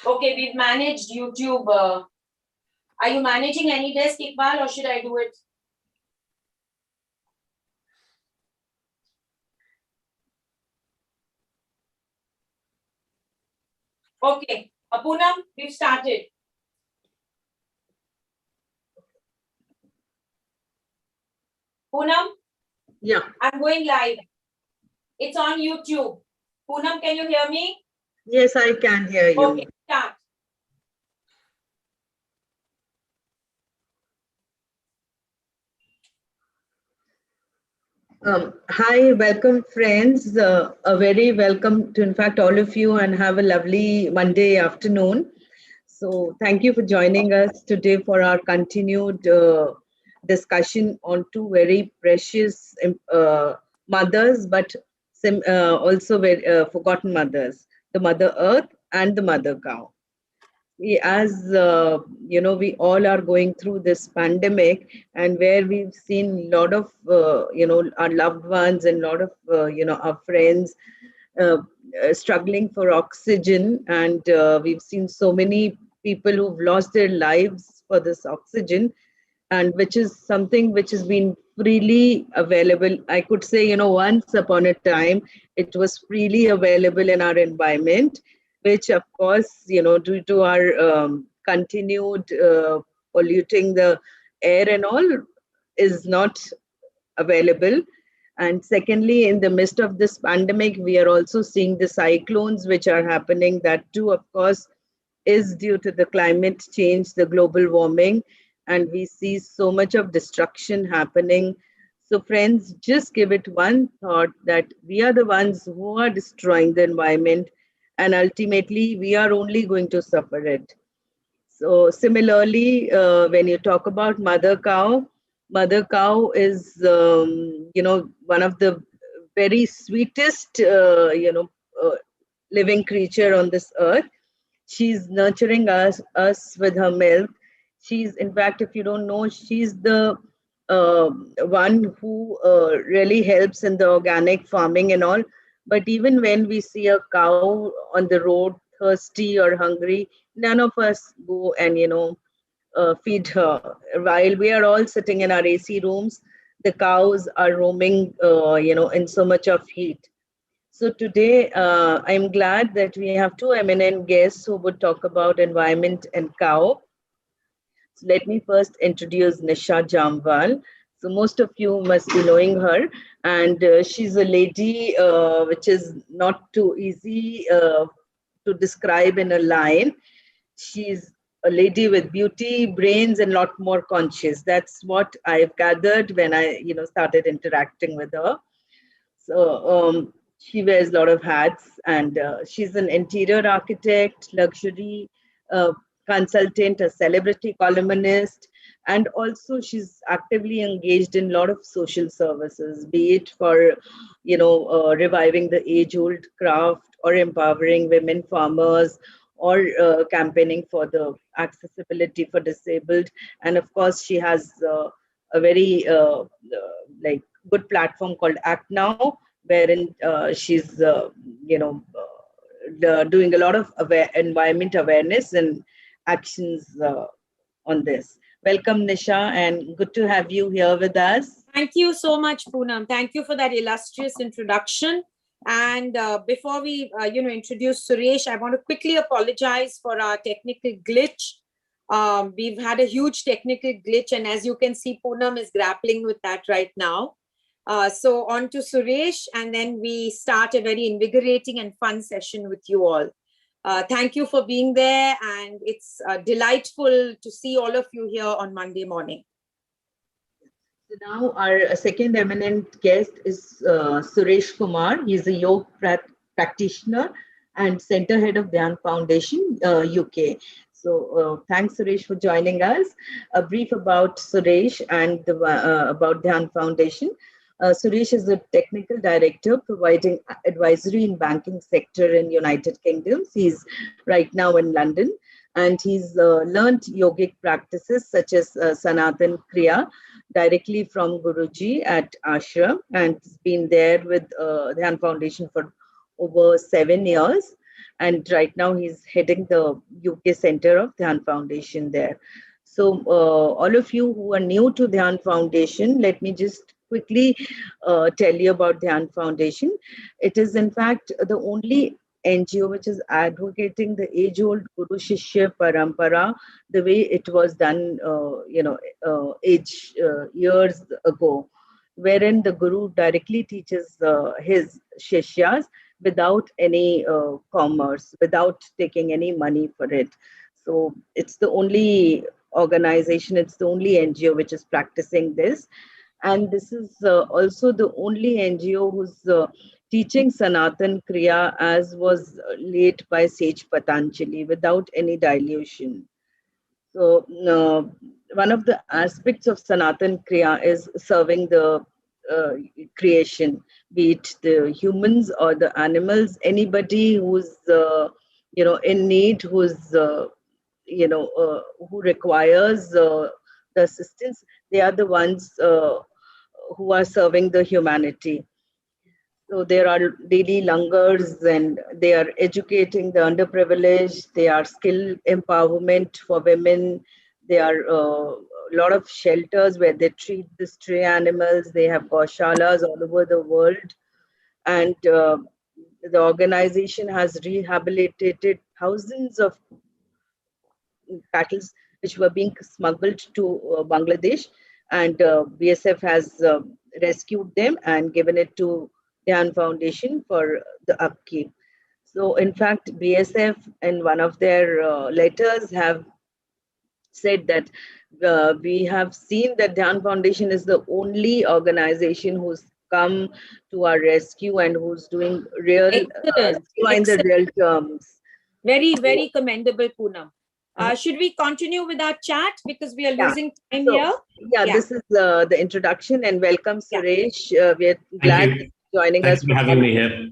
Okay, we've managed YouTube. Are you managing any desk, Iqbal, or should I do it? Okay, Poonam, we've started. Poonam? Yeah. I'm going live. It's on YouTube. Poonam, can you hear me? Yes, I can hear you. Okay, start. Hi, welcome friends. A very welcome to, in fact, all of you, and have a lovely Monday afternoon. So thank you for joining us today for our continued discussion on two very precious mothers, but also very forgotten mothers, the Mother Earth and the Mother Cow. As we all are going through this pandemic, and where we've seen a lot of our loved ones and a lot of our friends uh, struggling for oxygen, and we've seen so many people who've lost their lives for this oxygen, and which is something which has been freely available. I could say, once upon a time it was freely available in our environment, which of course, due to our continued polluting the air and all, is not available. And secondly, in the midst of this pandemic, we are also seeing the cyclones which are happening. That too, of course, is due to the climate change, the global warming, and we see so much of destruction happening. So, friends, just give it one thought that we are the ones who are destroying the environment, and ultimately, we are only going to suffer it. So similarly, when you talk about mother cow is one of the very sweetest living creature on this earth. She's nurturing us with her milk. She's, in fact, if you don't know, she's the one who really helps in the organic farming and all. But even when we see a cow on the road, thirsty or hungry, none of us go and feed her. While we are all sitting in our AC rooms, the cows are roaming, in so much of heat. So today, I'm glad that we have two eminent guests who would talk about environment and cow. So let me first introduce Nisha JamVwal. So most of you must be knowing her, and she's a lady which is not too easy to describe in a line. She's a lady with beauty, brains, and lot more conscious. That's what I've gathered when I, started interacting with her. So she wears a lot of hats, and she's an interior architect, luxury uh, consultant, a celebrity columnist, and also she's actively engaged in a lot of social services, be it for, reviving the age-old craft, or empowering women farmers, or campaigning for the accessibility for disabled. And of course, she has a very like good platform called Act Now, wherein she's doing a lot of environment awareness and actions on this. Welcome, Nisha, and good to have you here with us. Thank you so much, Poonam. Thank you for that illustrious introduction. And before we, introduce Suresh, I want to quickly apologize for our technical glitch. We've had a huge technical glitch, and as you can see, Poonam is grappling with that right now. So on to Suresh, and then we start a very invigorating and fun session with you all. Thank you for being there, and it's delightful to see all of you here on Monday morning. So now our second eminent guest is Suresh Kumar. He's a yoga practitioner and center head of Dhyan Foundation, UK. So thanks, Suresh, for joining us. A brief about Suresh and about Dhyan Foundation. Suresh is a technical director providing advisory in banking sector in United Kingdom. He's right now in London, and he's learned yogic practices such as Sanatan Kriya directly from Guruji at Ashram, and has been there with Dhyan Foundation for over 7 years. and right now he's heading the UK Center of Dhyan Foundation there. So all of you who are new to Dhyan Foundation, let me just quickly tell you about Dhyan Foundation. It is in fact the only NGO which is advocating the age-old Guru Shishya Parampara, the way it was done, years ago, wherein the Guru directly teaches his Shishyas without any commerce, without taking any money for it. So it's the only organization, it's the only NGO which is practicing this. And this is also the only NGO who's teaching Sanatan Kriya as was laid by Sage Patanjali without any dilution. So one of the aspects of Sanatan Kriya is serving the creation, be it the humans or the animals, anybody who's in need, who requires the assistance. They are the ones who are serving the humanity. So there are daily langars and they are educating the underprivileged. They are skill empowerment for women. There are a lot of shelters where they treat the stray animals. They have gaushalas all over the world. And the organization has rehabilitated thousands of cattle which were being smuggled to Bangladesh, and BSF has rescued them and given it to Dhyan Foundation for the upkeep. So, in fact, BSF in one of their letters have said that we have seen that Dhyan Foundation is the only organization who's come to our rescue and who's doing real in the real terms. Very, very commendable, Poonam. Should we continue with our chat because we are losing time here? Yeah, this is the introduction, and welcome, Suresh. We are glad you're joining us. Thanks for having me here.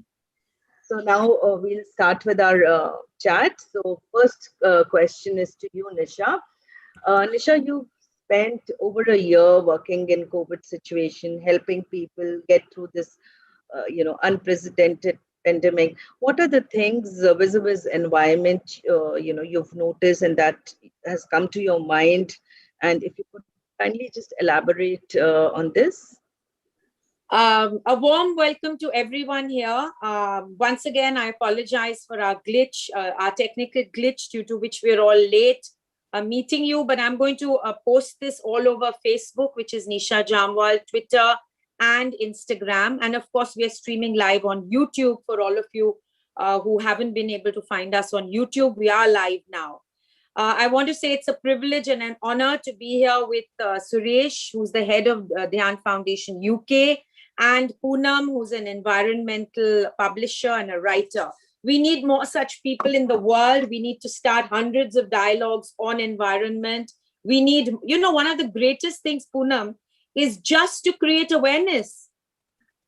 So now we'll start with our chat. So first question is to you, Nisha. Nisha, you spent over a year working in COVID situation, helping people get through this, unprecedented pandemic. What are the things vis-a-vis environment, you've noticed and that has come to your mind? And if you could kindly just elaborate on this. A warm welcome to everyone here. Once again, I apologize for our glitch, our technical glitch due to which we're all late meeting you, but I'm going to post this all over Facebook, which is Nisha JamVwal, Twitter and Instagram. And of course, we are streaming live on YouTube for all of you who haven't been able to find us on YouTube. We are live now. I want to say it's a privilege and an honor to be here with Suresh, who's the head of Dhyan Foundation UK, and Poonam, who's an environmental publisher and a writer. We need more such people in the world. We need to start hundreds of dialogues on environment. We need, one of the greatest things, Poonam, is just to create awareness.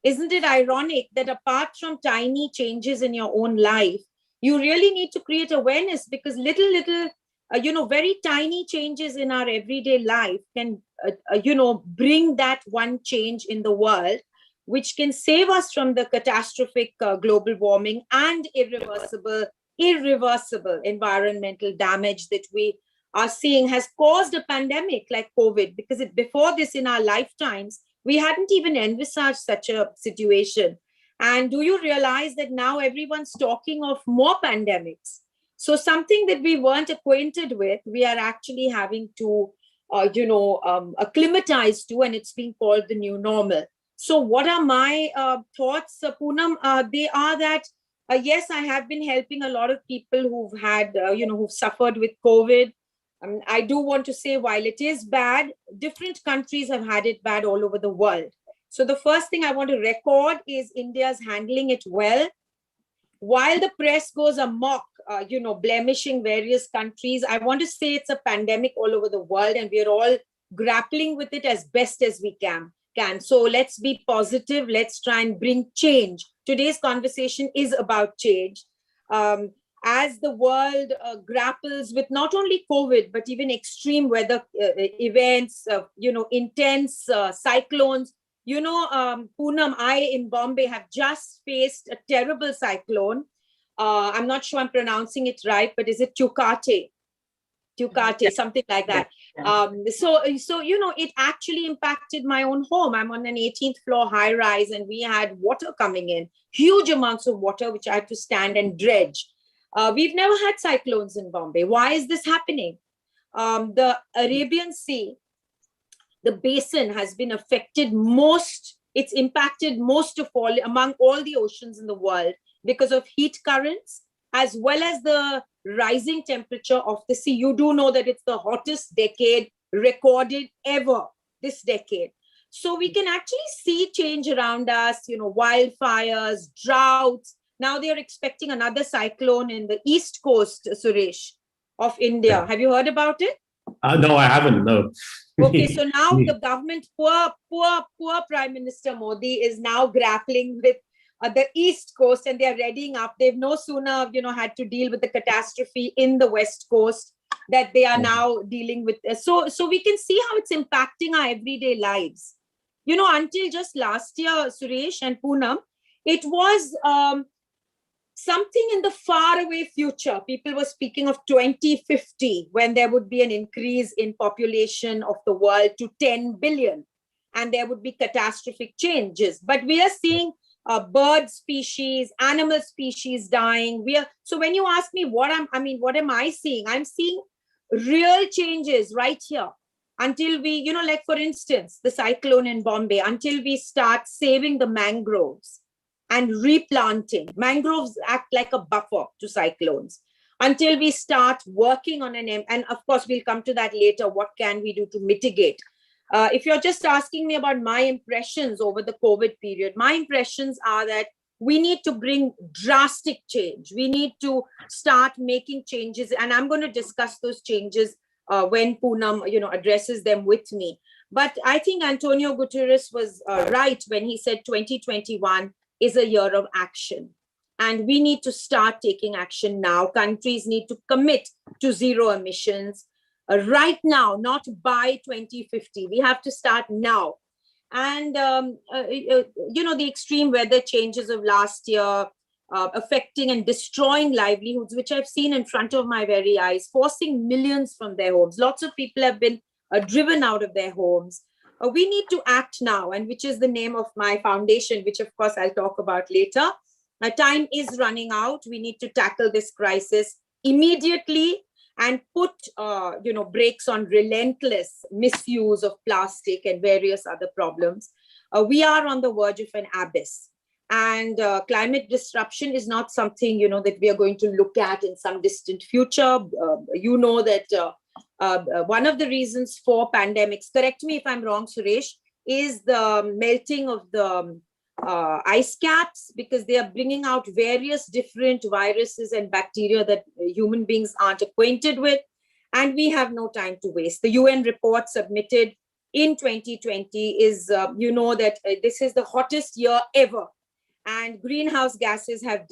Isn't it ironic that apart from tiny changes in your own life, you really need to create awareness, because little, very tiny changes in our everyday life can, bring that one change in the world, which can save us from the catastrophic global warming and irreversible environmental damage that we are seeing has caused a pandemic like COVID, because before this in our lifetimes, we hadn't even envisaged such a situation. And do you realize that now everyone's talking of more pandemics? So something that we weren't acquainted with, we are actually having to, acclimatize to, and it's being called the new normal. So what are my thoughts, Poonam? They are that, yes, I have been helping a lot of people who've had, who've suffered with COVID. I do want to say, while it is bad, different countries have had it bad all over the world. So the first thing I want to record is India's handling it well. While the press goes amok, blemishing various countries, I want to say it's a pandemic all over the world, and we're all grappling with it as best as we can. So let's be positive. Let's try and bring change. Today's conversation is about change. As the world grapples with not only COVID, but even extreme weather events, intense cyclones. Poonam, I in Bombay have just faced a terrible cyclone. I'm not sure I'm pronouncing it right, but is it Teucate? Yeah, Something like yeah, that. yeah. So it actually impacted my own home. I'm on an 18th floor high rise, and we had water coming in, huge amounts of water, which I had to stand and dredge. We've never had cyclones in Bombay. Why is this happening? The Arabian Sea, the basin has been affected most. It's impacted most of all among all the oceans in the world because of heat currents, as well as the rising temperature of the sea. You do know that it's the hottest decade recorded ever this decade. So we can actually see change around us, wildfires, droughts. Now they are expecting another cyclone in the east coast, Suresh, of India. Have you heard about it? No, I haven't. No. Okay, so now the government, poor Prime Minister Modi is now grappling with the East Coast, and they are readying up. They've no sooner, had to deal with the catastrophe in the West Coast that they are now dealing with. So we can see how it's impacting our everyday lives. Until just last year, Suresh and Poonam, it was something in the faraway future. People were speaking of 2050, when there would be an increase in population of the world to 10 billion, and there would be catastrophic changes. But we are seeing bird species, animal species dying. So when you ask me what am I seeing? I'm seeing real changes right here. Until we, like for instance, the cyclone in Bombay, until we start saving the mangroves and replanting. Mangroves act like a buffer to cyclones. Until we start working on and of course, we'll come to that later, what can we do to mitigate? If you're just asking me about my impressions over the COVID period, my impressions are that we need to bring drastic change. We need to start making changes. And I'm going to discuss those changes when Poonam, addresses them with me. But I think Antonio Guterres was right when he said 2021 is a year of action. And we need to start taking action now. Countries need to commit to zero emissions right now, not by 2050. We have to start now. And, the extreme weather changes of last year, affecting and destroying livelihoods, which I've seen in front of my very eyes, forcing millions from their homes. Lots of people have been driven out of their homes. We need to act now, and which is the name of my foundation, which of course I'll talk about later. Time is running out. We need to tackle this crisis immediately and put, brakes on relentless misuse of plastic and various other problems. We are on the verge of an abyss. And climate disruption is not something, that we are going to look at in some distant future. That one of the reasons for pandemics, correct me if I'm wrong, Suresh, is the melting of the ice caps, because they are bringing out various different viruses and bacteria that human beings aren't acquainted with. And we have no time to waste. The UN report submitted in 2020 is, that this is the hottest year ever. And greenhouse gases have,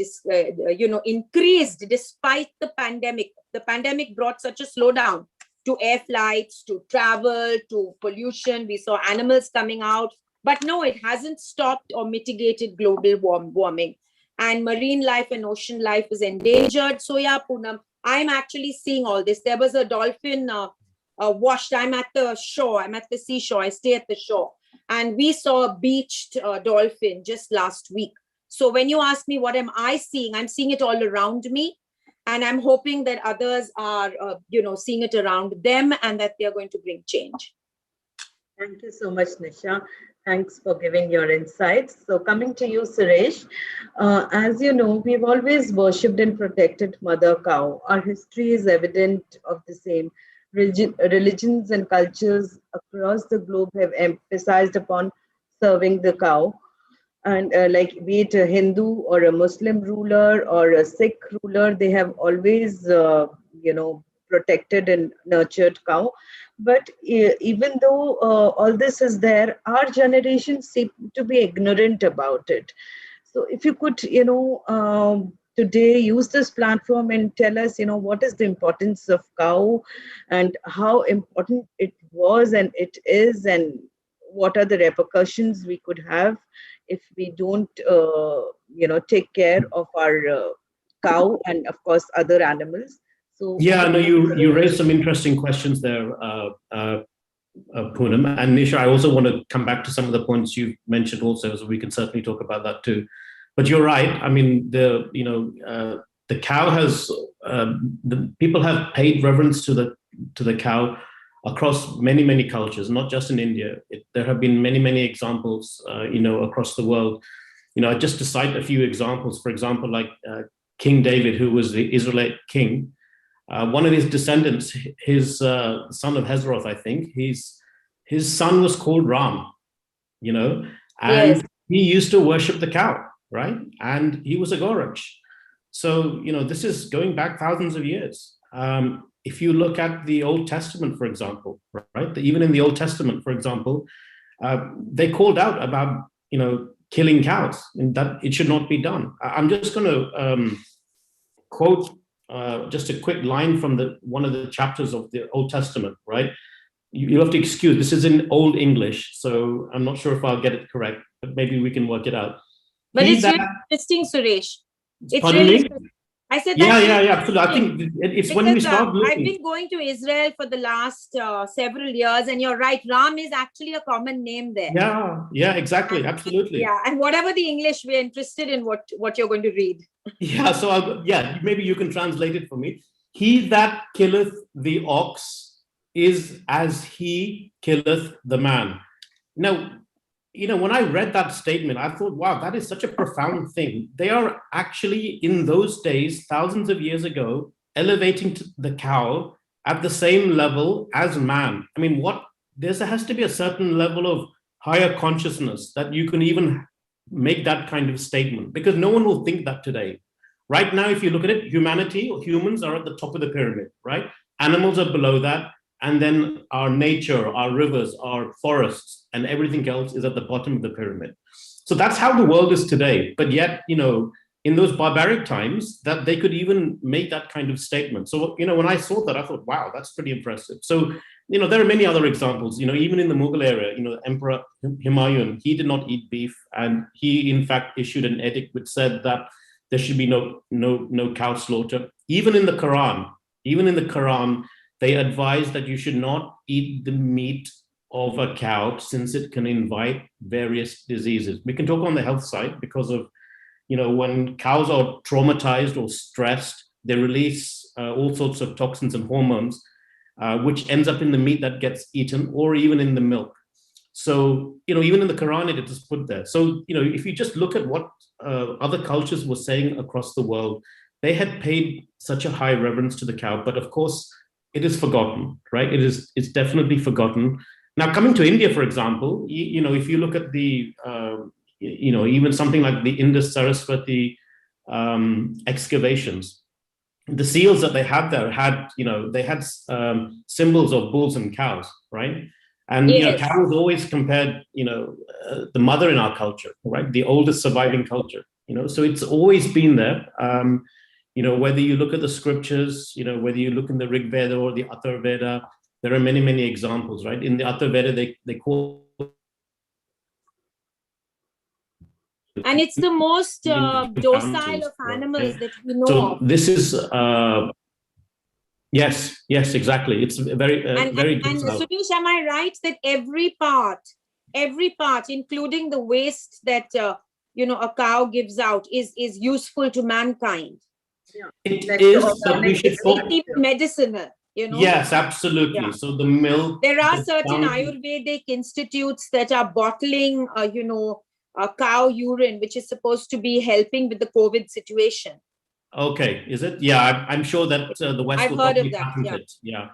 increased despite the pandemic. The pandemic brought such a slowdown to air flights, to travel, to pollution. We saw animals coming out. But no, it hasn't stopped or mitigated global warming. And marine life and ocean life is endangered. So yeah, Poonam, I'm actually seeing all this. There was a dolphin washed. I'm at the shore. I'm at the seashore. I stay at the shore. And we saw a beached dolphin just last week. So when you ask me what am I seeing, I'm seeing it all around me. And I'm hoping that others are, seeing it around them, and that they're going to bring change. Thank you so much, Nisha. Thanks for giving your insights. So coming to you, Suresh, as you know, we've always worshipped and protected Mother Cow. Our history is evident of the same. Religions and cultures across the globe have emphasized upon serving the cow. And be it a Hindu or a Muslim ruler or a Sikh ruler, they have always, protected and nurtured cow. But even though all this is there, our generation seem to be ignorant about it. So if you could, today use this platform and tell us, what is the importance of cow and how important it was and it is, and what are the repercussions we could have if we don't, take care of our cow and of course other animals. So Yeah, no, you raised some interesting questions there, Poonam. And Nisha, I also want to come back to some of the points you mentioned also, so we can certainly talk about that too. But you're right. I mean, the cow has the people have paid reverence to the cow across many cultures, not just in India. There have been many examples, across the world. Just to cite a few examples, for example, like King David, who was the Israelite king. One of his descendants, his son of Hezroth, I think, his son was called Ram, and Yes. he used to worship the cow, right? And he was a Goraj. So, this is going back thousands of years. If you look at the Old Testament, for example, right? Even in the Old Testament, for example, they called out about, killing cows and that it should not be done. I'm just going to quote just a quick line from one of the chapters of the Old Testament, right? You have to excuse, this is in Old English, so I'm not sure if I'll get it correct, but maybe we can work it out. But it's really interesting, Suresh. It's Pardon really, me? I said Yeah, that's absolutely. I think it's when we start looking. I've been going to Israel for the last several years, and you're right, Ram is actually a common name there. Yeah, exactly, absolutely. Yeah, and whatever the English, we're interested in what you're going to read. Yeah, so maybe you can translate it for me. He that killeth the ox is as he killeth the man. Now, when I read that statement, I thought, wow, that is such a profound thing. They are actually, in those days, thousands of years ago, elevating the cow at the same level as man. I mean, there has to be a certain level of higher consciousness that you can even make that kind of statement, because no one will think that today. Right now, if you look at it, humanity or humans are at the top of the pyramid, right? Animals are below that. And then our nature, our rivers, our forests, and everything else is at the bottom of the pyramid. So that's how the world is today. But yet, in those barbaric times, that they could even make that kind of statement. So, when I saw that, I thought, wow, that's pretty impressive. So, there are many other examples, even in the Mughal era, Emperor Humayun, he did not eat beef. And he, in fact, issued an edict which said that there should be no cow slaughter. Even in the Quran, they advise that you should not eat the meat of a cow since it can invite various diseases. We can talk on the health side because of, when cows are traumatized or stressed, they release all sorts of toxins and hormones, which ends up in the meat that gets eaten or even in the milk. So, even in the Quran, it is put there. So, if you just look at what other cultures were saying across the world, they had paid such a high reverence to the cow. But of course, it is forgotten, right? It's definitely forgotten. Now, coming to India, for example, if you look at the, even something like the Indus Saraswati excavations, the seals that they had there had, they had symbols of bulls and cows, right? And, Yes. cow is always compared, the mother in our culture, right? The oldest surviving culture, so it's always been there. Whether you look at the scriptures, whether you look in the Rig Veda or the Atharva Veda, there are many examples, right? In the Atharva Veda, they call. And it's the most docile of animals that we know. So this is, yes, exactly. It's very And Suresh, am I right that every part, including the waste that, a cow gives out is useful to mankind? Yeah. It is, but we should it's medicinal, Yes, absolutely. Yeah. So the milk. There are certain Ayurvedic institutes that are bottling, cow urine, which is supposed to be helping with the COVID situation. Okay, is it? Yeah, I'm sure that the West will probably patent it. Yeah.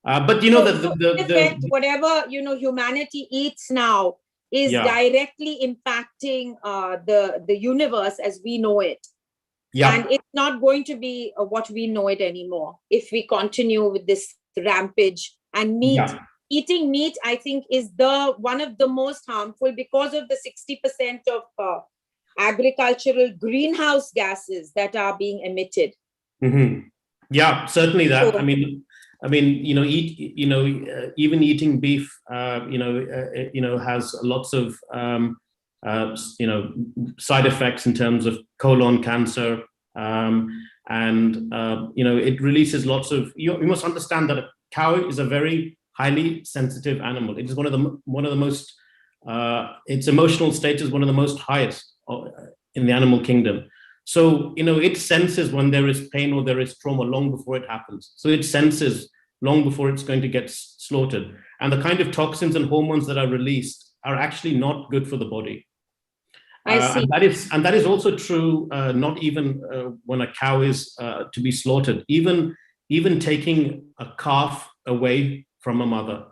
But effect, whatever humanity eats now is directly impacting the universe as we know it. Yeah. And it's not going to be what we know it anymore if we continue with this rampage. And meat, eating meat, I think, is one of the most harmful because of the 60% of agricultural greenhouse gases that are being emitted. Mm-hmm. Yeah, certainly that. Even eating beef, has lots of, side effects in terms of colon cancer, It releases lots of. You must understand that a cow is a very highly sensitive animal. It is one of the most. Its emotional state is one of the most highest in the animal kingdom. So it senses when there is pain or there is trauma long before it happens. So it senses long before it's going to get slaughtered. And the kind of toxins and hormones that are released are actually not good for the body. I see. And that is also true, not even when a cow is to be slaughtered, even taking a calf away from a mother,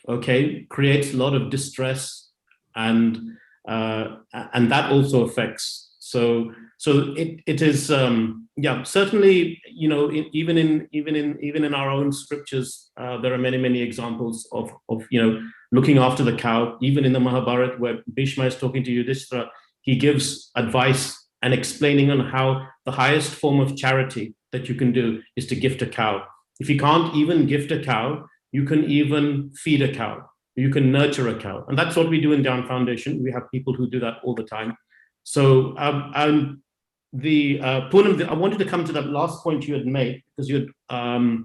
okay, creates a lot of distress, and that also affects. So it is certainly, even in our own scriptures, there are many examples of looking after the cow. Even in the Mahabharata, where Bhishma is talking to Yudhishthira, he gives advice and explaining on how the highest form of charity that you can do is to gift a cow. If you can't even gift a cow, you can even feed a cow. You can nurture a cow, and that's what we do in Down Foundation. We have people who do that all the time. So, Poonam, I wanted to come to that last point you had made, because you had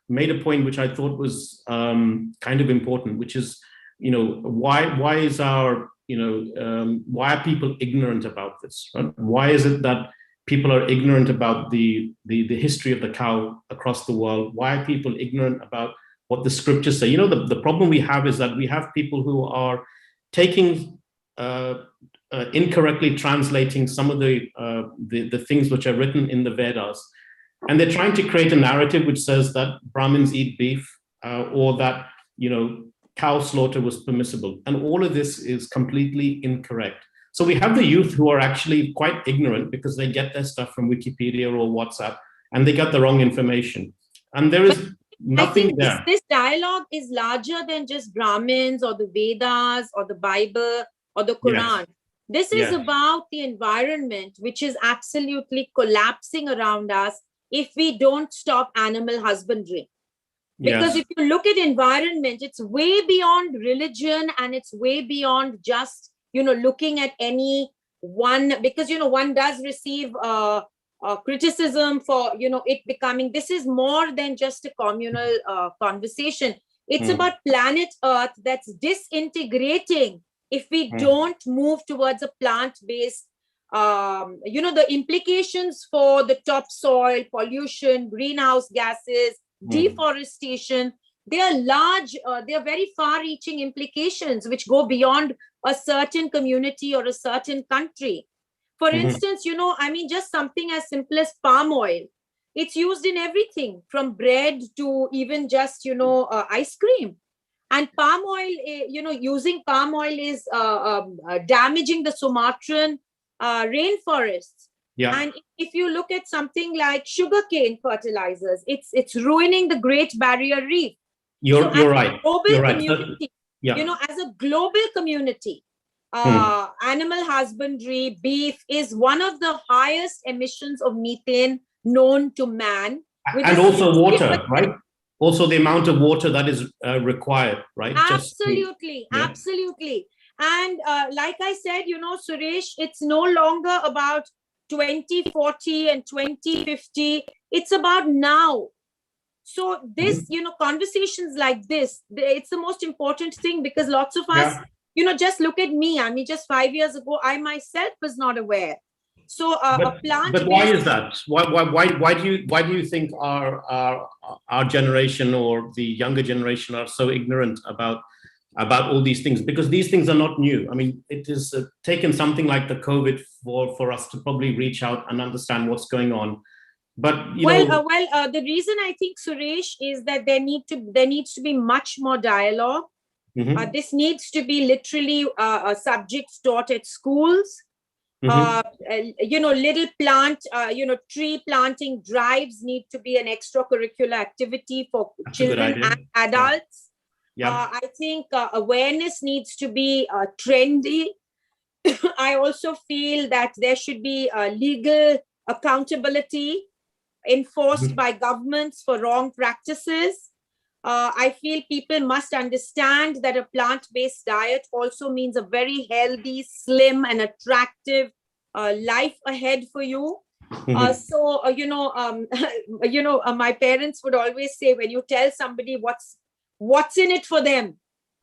made a point which I thought was kind of important, which is, why is our, why are people ignorant about this? Right? Why is it that people are ignorant about the history of the cow across the world? Why are people ignorant about what the scriptures say? The problem we have is that we have people who are taking incorrectly translating some of the things which are written in the Vedas, and they're trying to create a narrative which says that Brahmins eat beef, or that cow slaughter was permissible, and all of this is completely incorrect. So we have the youth who are actually quite ignorant because they get their stuff from Wikipedia or WhatsApp, and they get the wrong information, and there is nothing there. This dialogue is larger than just Brahmins or the Vedas or the Bible or the Quran. Yes. This is about the environment, which is absolutely collapsing around us if we don't stop animal husbandry. Because if you look at environment, it's way beyond religion, and it's way beyond just, looking at any one, because, one does receive criticism for, it becoming, this is more than just a communal conversation. It's about planet Earth that's disintegrating if we don't move towards a plant-based, the implications for the topsoil, pollution, greenhouse gases, deforestation, they are large, they are very far-reaching implications which go beyond a certain community or a certain country. For instance, just something as simple as palm oil. It's used in everything from bread to even just, ice cream. And palm oil, using palm oil is damaging the Sumatran rainforests. Yeah. And if you look at something like sugarcane fertilizers, it's ruining the Great Barrier Reef. You're right. You're right. Community, as a global community, animal husbandry, beef is one of the highest emissions of methane known to man. And also water, right? Also the amount of water that is required, right? Absolutely, absolutely. And like I said, Suresh, it's no longer about 2040 and 2050. It's about now. So this, conversations like this, it's the most important thing, because lots of us, just look at me. I mean, just 5 years ago, I myself was not aware. So a plant. But why is that? Why do you think our generation or the younger generation are so ignorant about all these things? Because these things are not new. I mean, it has taken something like the COVID for us to probably reach out and understand what's going on. But the reason I think, Suresh, is that there needs to be much more dialogue. This needs to be literally subjects taught at schools. Little plant, tree planting drives need to be an extracurricular activity for children and adults. I think awareness needs to be trendy. I also feel that there should be legal accountability enforced by governments for wrong practices. I feel people must understand that a plant-based diet also means a very healthy, slim, and attractive life ahead for you. So my parents would always say, when you tell somebody what's in it for them,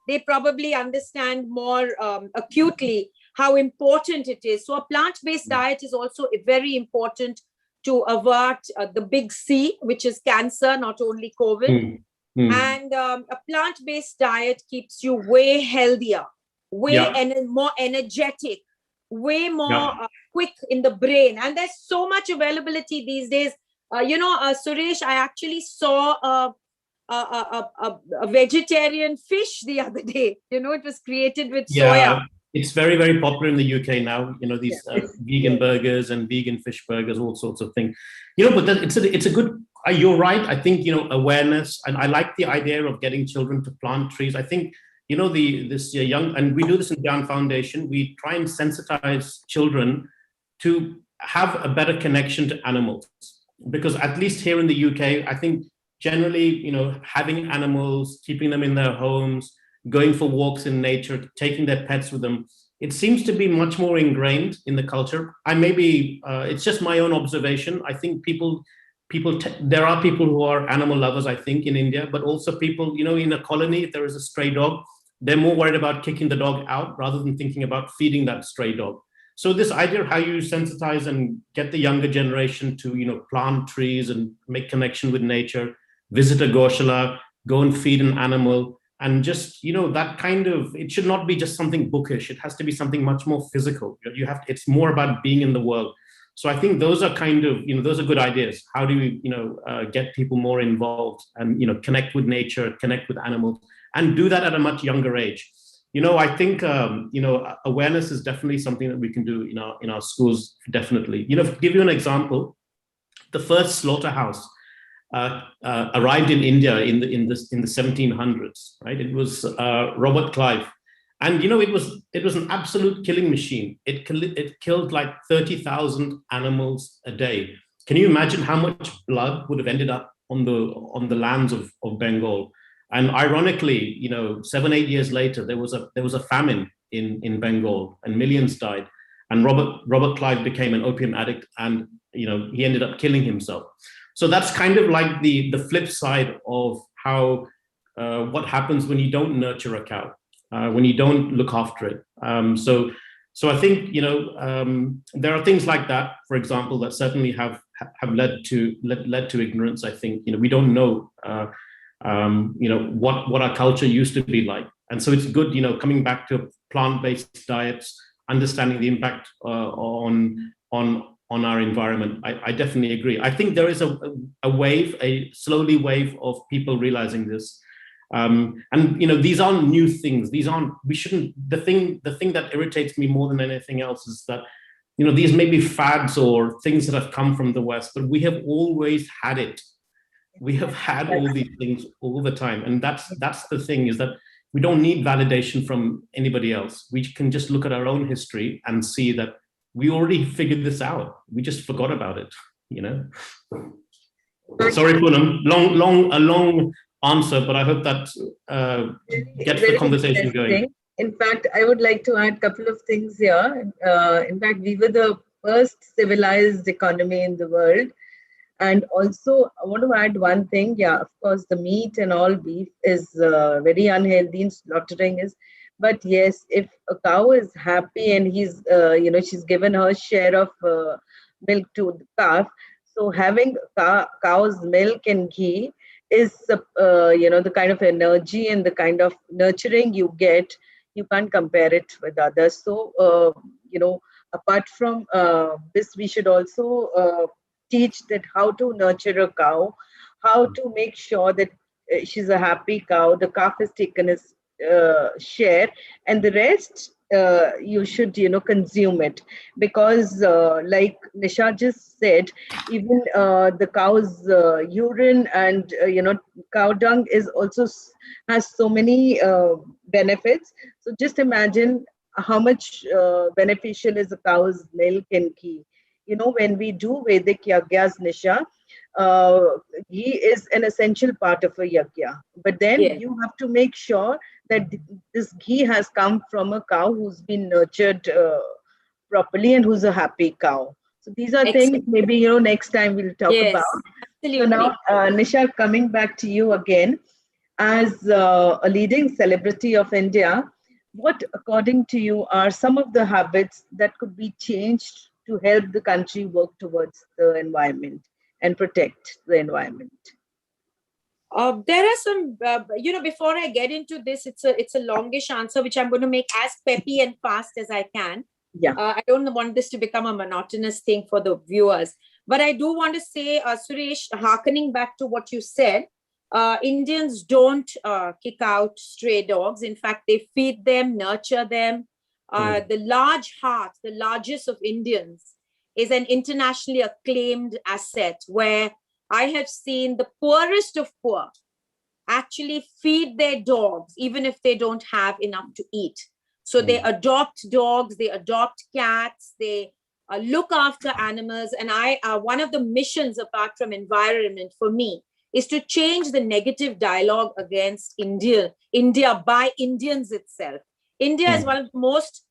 they probably understand more acutely how important it is. So a plant-based diet is also very important to avert the big C, which is cancer, not only COVID. And a plant-based diet keeps you way healthier, way more energetic, way more quick in the brain. And there's so much availability these days. Suresh, I actually saw a vegetarian fish the other day. It was created with soya. It's very, very popular in the UK now. These vegan burgers and vegan fish burgers, all sorts of things. But it's a good. You're right. I think awareness, and I like the idea of getting children to plant trees. I think this young, and we do this in Down Foundation. We try and sensitize children to have a better connection to animals, because at least here in the UK, I think generally, having animals, keeping them in their homes, going for walks in nature, taking their pets with them, it seems to be much more ingrained in the culture. It's just my own observation. I think there are people who are animal lovers, I think, in India, but also people, in a colony, if there is a stray dog, they're more worried about kicking the dog out rather than thinking about feeding that stray dog. So this idea of how you sensitize and get the younger generation to, plant trees and make connection with nature, visit a Goshala, go and feed an animal, and just, that kind of, it should not be just something bookish. It has to be something much more physical. It's more about being in the world. So I think those are those are good ideas. How do we, get people more involved and, connect with nature, connect with animals, and do that at a much younger age? I think, awareness is definitely something that we can do in our schools, definitely. To give you an example, the first slaughterhouse arrived in India in the 1700s, right? It was Robert Clive, and it was an absolute killing machine. It killed like 30,000 animals a day. Can you imagine how much blood would have ended up on the lands of Bengal? And ironically, 7-8 years later, there was a famine in Bengal, and millions died. And Robert Clive became an opium addict, and he ended up killing himself. So that's kind of like the flip side of how what happens when you don't nurture a cow, when you don't look after it. So I think there are things like that, for example, that certainly have led to ignorance. I think we don't know what our culture used to be like, and so it's good coming back to plant-based diets, understanding the impact on our environment. I definitely agree. I think there is a slowly wave of people realizing this. And these aren't new things. The thing that irritates me more than anything else is that, these may be fads or things that have come from the West, but we have always had it. We have had all these things all the time. And that's the thing, is that we don't need validation from anybody else. We can just look at our own history and see that we already figured this out. We just forgot about it, Sorry, Poonam, a long answer, but I hope that gets the conversation going. In fact, I would like to add a couple of things here. In fact, we were the first civilized economy in the world. And also, I want to add one thing. Yeah, of course, the meat and all beef is very unhealthy, and slaughtering is. But yes, if a cow is happy and he's, she's given her share of milk to the calf, so having cow's milk and ghee is, the kind of energy and the kind of nurturing you get, you can't compare it with others. So, apart from this, we should also teach that how to nurture a cow, how to make sure that she's a happy cow, the calf is taken as share, and the rest you should consume it, because like Nisha just said, even the cow's urine and cow dung is also has so many benefits. So just imagine how much beneficial is a cow's milk and ghee. When we do Vedic yagyas, Nisha, ghee is an essential part of a yagya. But then you have to make sure that this ghee has come from a cow who's been nurtured properly and who's a happy cow. So these are things Excellent. maybe, next time we'll talk Yes, about. So absolutely. now, Nisha, coming back to you again, as a leading celebrity of India, what, according to you, are some of the habits that could be changed to help the country work towards the environment and protect the environment? There are some, before I get into this, it's a longish answer, which I'm going to make as peppy and fast as I can. Yeah. I don't want this to become a monotonous thing for the viewers. But I do want to say, Suresh, hearkening back to what you said, Indians don't kick out stray dogs. In fact, they feed them, nurture them. The large heart, the largest of Indians, is an internationally acclaimed asset where I have seen the poorest of poor actually feed their dogs, even if they don't have enough to eat. So they adopt dogs, they adopt cats, they look after animals. And one of the missions, apart from environment for me, is to change the negative dialogue against India by Indians itself. India is one of the most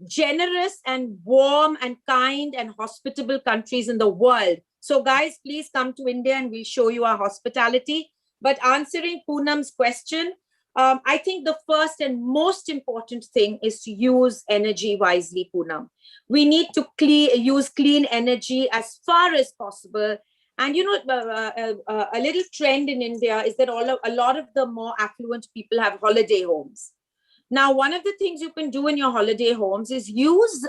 generous and warm and kind and hospitable countries in the world. So guys, please come to India and we'll show you our hospitality. But answering Poonam's question, I think the first and most important thing is to use energy wisely, Poonam. We need to use clean energy as far as possible. And, a little trend in India is that a lot of the more affluent people have holiday homes. Now, one of the things you can do in your holiday homes is use,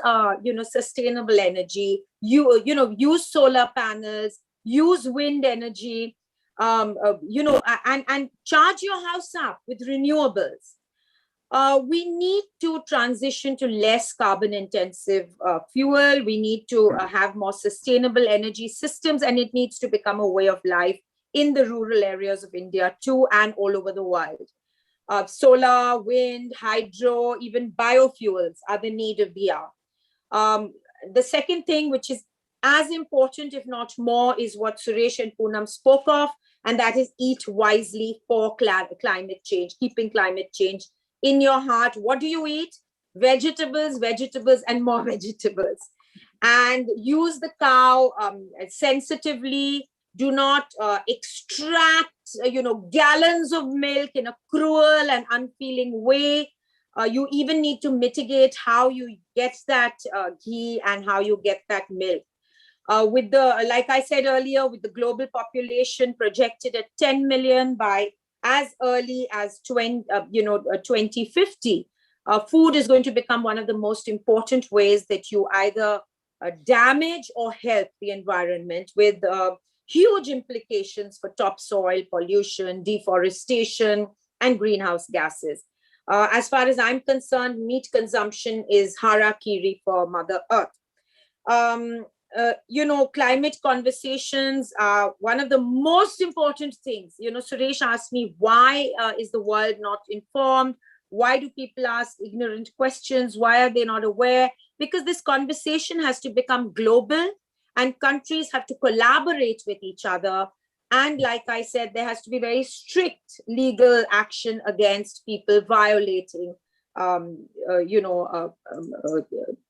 sustainable energy, use solar panels, use wind energy, and charge your house up with renewables. We need to transition to less carbon intensive fuel. We need to have more sustainable energy systems, and it needs to become a way of life in the rural areas of India too, and all over the world. Solar, wind, hydro, even biofuels are the need of the hour. The second thing, which is as important, if not more, is what Suresh and Poonam spoke of, and that is eat wisely for climate change, keeping climate change in your heart. What do you eat? Vegetables, and more vegetables. And use the cow sensitively. Do not extract, gallons of milk in a cruel and unfeeling way. You even need to mitigate how you get that ghee and how you get that milk. Like I said earlier, with the global population projected at 10 million by as early as 2050, food is going to become one of the most important ways that you either damage or help the environment, with huge implications for topsoil pollution, deforestation, and greenhouse gases. As far as I'm concerned, meat consumption is harakiri for Mother Earth. Climate conversations are one of the most important things. Suresh asked me, why is the world not informed? Why do people ask ignorant questions? Why are they not aware? Because this conversation has to become global, and countries have to collaborate with each other. And like I said, there has to be very strict legal action against people violating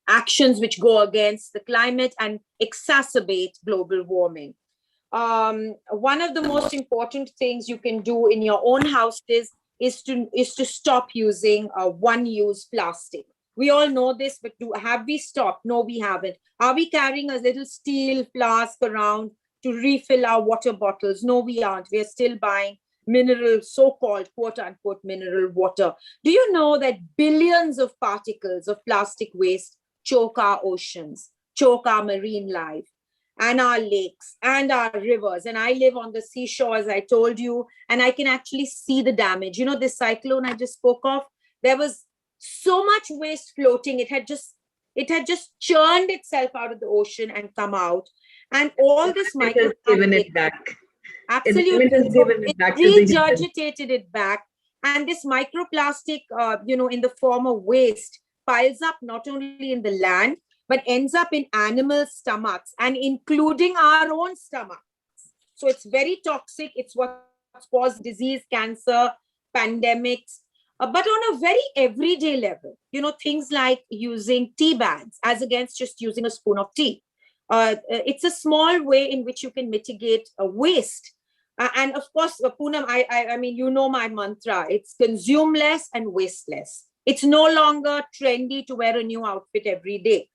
actions which go against the climate and exacerbate global warming. One of the most important things you can do in your own houses is to stop using one-use plastic. We all know this, but have we stopped? No, we haven't. Are we carrying a little steel flask around to refill our water bottles? No, we aren't. We are still buying mineral, so-called quote-unquote mineral water. Do you know that billions of particles of plastic waste choke our oceans, choke our marine life, and our lakes, and our rivers? And I live on the seashore, as I told you, and I can actually see the damage. This cyclone I just spoke of, there was so much waste floating. It had just churned itself out of the ocean and come out. And all this It has given it back. Absolutely. It has given it back. Regurgitated it back. And this microplastic, in the form of waste, piles up not only in the land, but ends up in animal stomachs, and including our own stomachs. So it's very toxic. It's what's caused disease, cancer, pandemics. But on a very everyday level, things like using tea bags as against just using a spoon of tea. It's a small way in which you can mitigate waste. And of course, Poonam, I mean, you know my mantra. It's consume less and waste less. It's no longer trendy to wear a new outfit every day.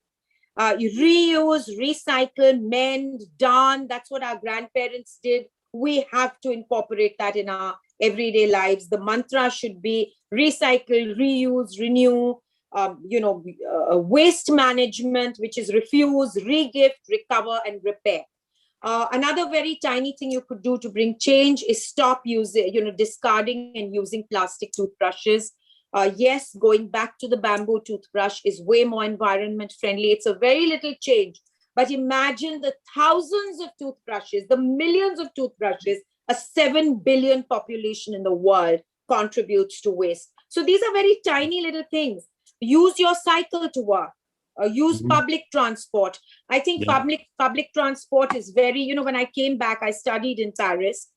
You reuse, recycle, mend, darn. That's what our grandparents did. We have to incorporate that in our everyday lives. The mantra should be recycle, reuse, renew, waste management, which is refuse, regift, recover, and repair. Another very tiny thing you could do to bring change is stop using, discarding and using plastic toothbrushes. Yes, going back to the bamboo toothbrush is way more environment friendly. It's a very little change. But imagine the thousands of toothbrushes, the millions of toothbrushes, a 7 billion population in the world contributes to waste. So these are very tiny little things. Use your cycle to work. Use public transport. I think public transport is very, when I came back, I studied in Paris.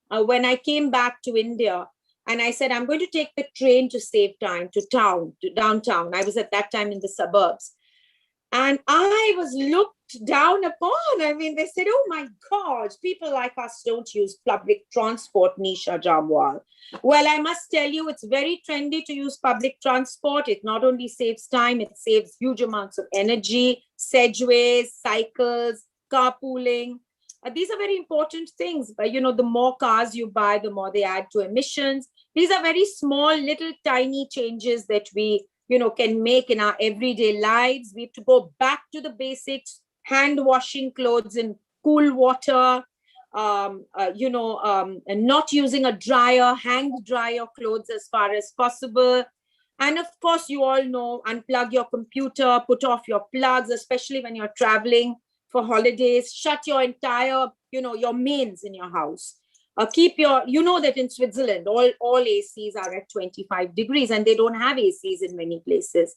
When I came back to India, and I said, I'm going to take the train to save time to downtown. I was at that time in the suburbs. And I was looked down upon. I mean, they said, oh my God, people like us don't use public transport, Nisha JamVwal. Well, I must tell you, it's very trendy to use public transport. It not only saves time, it saves huge amounts of energy, segways, cycles, carpooling. These are very important things. But, the more cars you buy, the more they add to emissions. These are very small, little, tiny changes that we can make in our everyday lives. We have to go back to the basics, hand washing clothes in cool water, and not using a dryer, hang dry your clothes as far as possible. And of course, you all know, unplug your computer, put off your plugs, especially when you're traveling for holidays, shut your entire, your mains in your house. Keep your, that in Switzerland, all ACs are at 25 degrees and they don't have ACs in many places.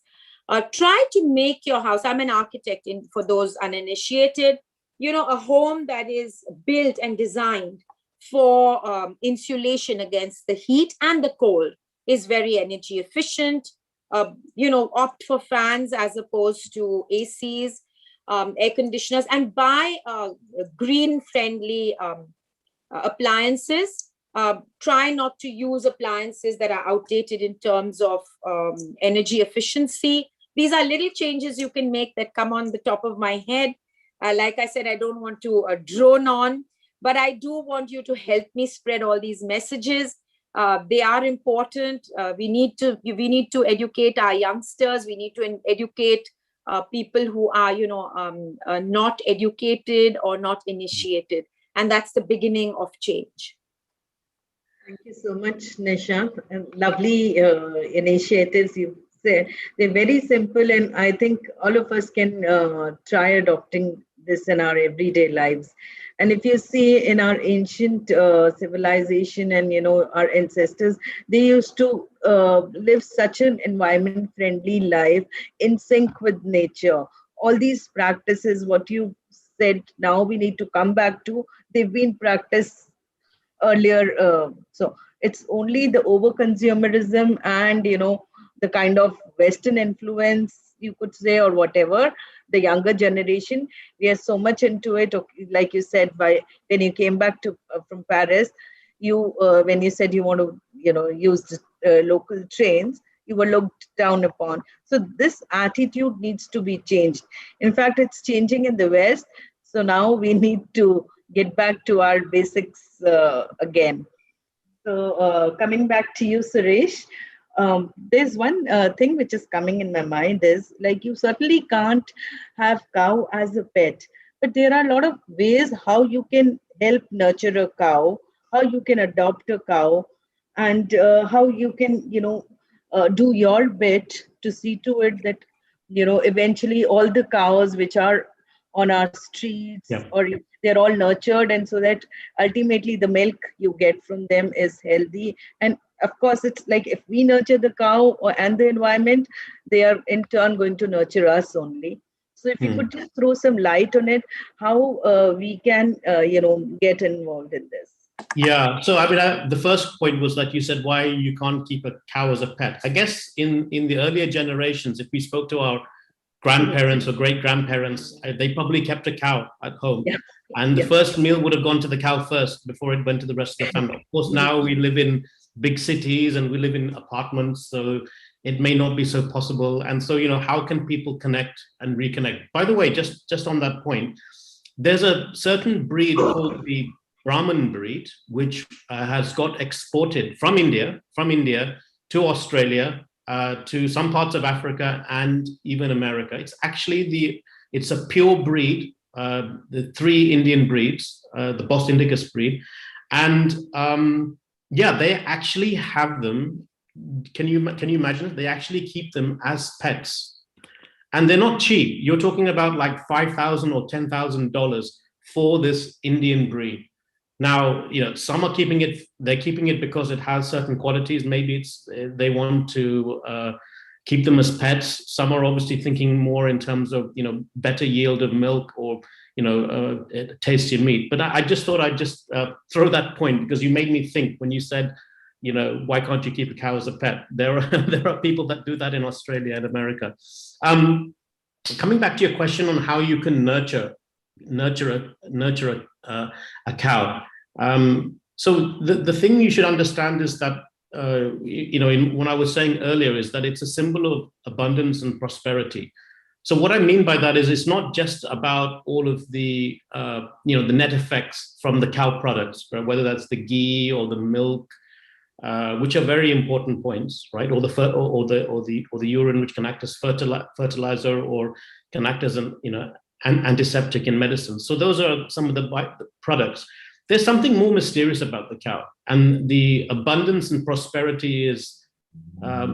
Try to make your house, I'm an architect for those uninitiated, a home that is built and designed for insulation against the heat and the cold is very energy efficient. Opt for fans as opposed to ACs, air conditioners, and buy green friendly appliances. Try not to use appliances that are outdated in terms of energy efficiency. These are little changes you can make that come on the top of my head. Like I said, I don't want to drone on, but I do want you to help me spread all these messages. They are important. We need to educate our youngsters. We need to educate people who are, not educated or not initiated. And that's the beginning of change. Thank you so much, Nisha. Lovely initiatives you said. They're very simple, and I think all of us can try adopting this in our everyday lives. And if you see in our ancient civilization and, our ancestors, they used to live such an environment-friendly life in sync with nature. All these practices, what you said, now we need to come back to, they've been practiced earlier. So it's only the over-consumerism and, the kind of Western influence, you could say, or whatever, the younger generation, we are so much into it. Like you said, when you came back from Paris, when you said you want to, use local trains, you were looked down upon. So this attitude needs to be changed. In fact, it's changing in the West. So now we need to get back to our basics again. So coming back to you, Suresh, there's one thing which is coming in my mind is, like, you certainly can't have cow as a pet, but there are a lot of ways how you can help nurture a cow, how you can adopt a cow, and how you can, do your bit to see to it that, eventually all the cows which are on our streets, or they're all nurtured, and so that ultimately the milk you get from them is healthy. And of course, it's like, if we nurture the cow and the environment, they are in turn going to nurture us only. So if you could just throw some light on it, how we can, get involved in this. Yeah. So, I mean, the first point was that you said why you can't keep a cow as a pet. I guess in the earlier generations, if we spoke to our grandparents or great grandparents, they probably kept a cow at home. Yeah. And the first meal would have gone to the cow first before it went to the rest of the family. Of course, now we live in big cities and we live in apartments, so it may not be so possible. And so, how can people connect and reconnect? By the way, just on that point, there's a certain breed called the Brahman breed, which has got exported from India to Australia, to some parts of Africa and even America. It's actually it's a pure breed, the 3 Indian breeds, the Bos Indicus breed. And they actually have them. Can you imagine it? They actually keep them as pets. And they're not cheap. You're talking about like $5,000 or $10,000 for this Indian breed. Now, some are keeping it, they're keeping it because it has certain qualities. Maybe they want to keep them as pets. Some are obviously thinking more in terms of, better yield of milk or, tastier meat. But I just thought I'd just throw that point, because you made me think when you said, why can't you keep a cow as a pet? There are people that do that in Australia and America. Coming back to your question on how you can nurture a cow. So the thing you should understand is that, when I was saying earlier, is that it's a symbol of abundance and prosperity. So what I mean by that is it's not just about all of the, the net effects from the cow products, right? Whether that's the ghee or the milk, which are very important points, right? Or the urine, which can act as fertilizer or can act as an antiseptic in medicine. So those are some of the products. There's something more mysterious about the cow, and the abundance and prosperity is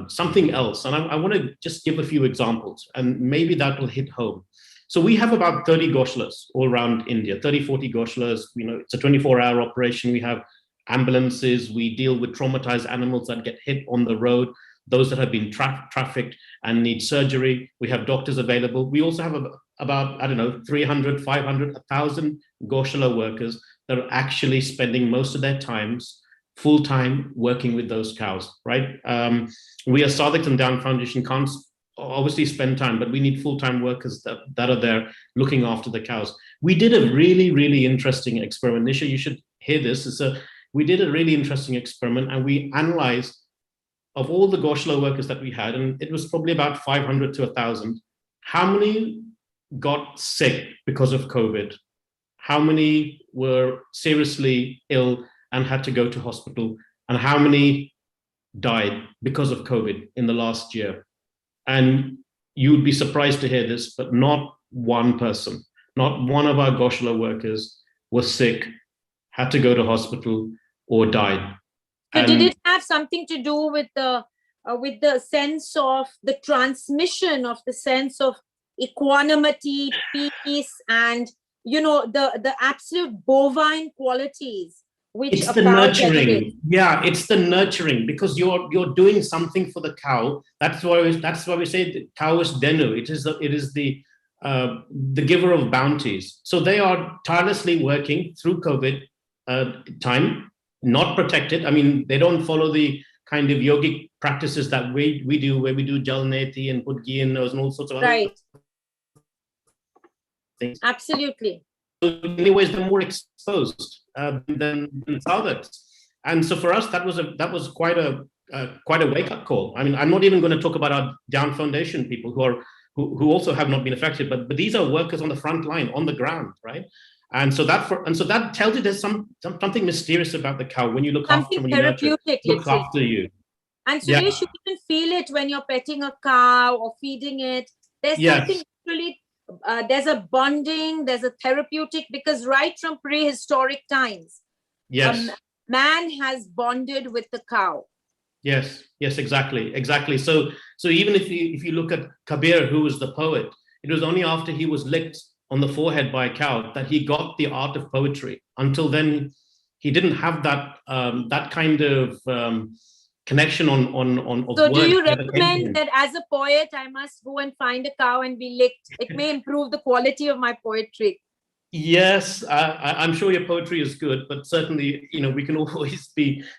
something else. And I want to just give a few examples, and maybe that will hit home. So we have about 30 goshalas all around India, 30, 40 goshalas. It's a 24-hour operation. We have ambulances. We deal with traumatized animals that get hit on the road, those that have been trafficked and need surgery. We have doctors available. We also have about, 300, 500, 1,000 goshala workers that are actually spending most of their times full-time working with those cows, right? We as Sadhak and Down Foundation can't obviously spend time, but we need full-time workers that are there looking after the cows. We did a really, really interesting experiment. Nisha, you should hear this. We did a really interesting experiment, and we analyzed of all the goshala workers that we had, and it was probably about 500 to 1,000, how many got sick because of COVID? How many were seriously ill and had to go to hospital? And how many died because of COVID in the last year? And you would be surprised to hear this, but not one person, not one of our goshala workers was sick, had to go to hospital, or died. So did it have something to do with the sense of the transmission of the sense of equanimity, peace, and the absolute bovine qualities which it's the nurturing? Yeah, it's the nurturing, because you're doing something for the cow. That's why we say the cow is denu. It is the giver of bounties. So they are tirelessly working through COVID time, not protected. I mean, they don't follow the kind of yogic practices that we do, where we do jalneti and put ghee in those and all sorts of other things. Absolutely. So in many ways, they're more exposed than sadhaks. And so for us, that was quite a wake-up call. I mean, I'm not even going to talk about our Down Foundation people who also have not been affected, but these are workers on the front line, on the ground, right? And so that tells you there's something mysterious about the cow when you look after, when you nurture, looks after you. And Suresh, you can feel it when you're petting a cow or feeding it. There's something really, there's a bonding, there's a therapeutic, because right from prehistoric times, man has bonded with the cow. Yes, exactly. So even if you look at Kabir, who was the poet, it was only after he was licked on the forehead by a cow that he got the art of poetry. Until then, he didn't have that kind of connection on. So do you recommend that as a poet, I must go and find a cow and be licked? It may improve the quality of my poetry. Yes, I'm sure your poetry is good, but certainly, we can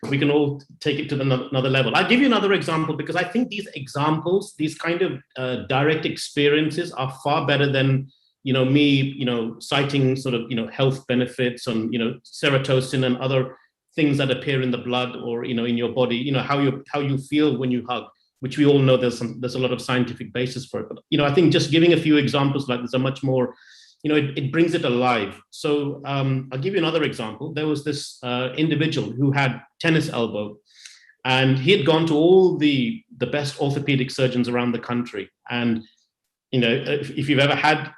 we can all take it to another level. I'll give you another example because I think these examples, these kind of direct experiences are far better than, me, citing sort of, health benefits on, serotonin and other things that appear in the blood or, in your body, how you feel when you hug, which we all know there's a lot of scientific basis for it. But, I think just giving a few examples like this are much more, it brings it alive. So I'll give you another example. There was this individual who had tennis elbow, and he had gone to all the best orthopedic surgeons around the country. And, if you've ever had,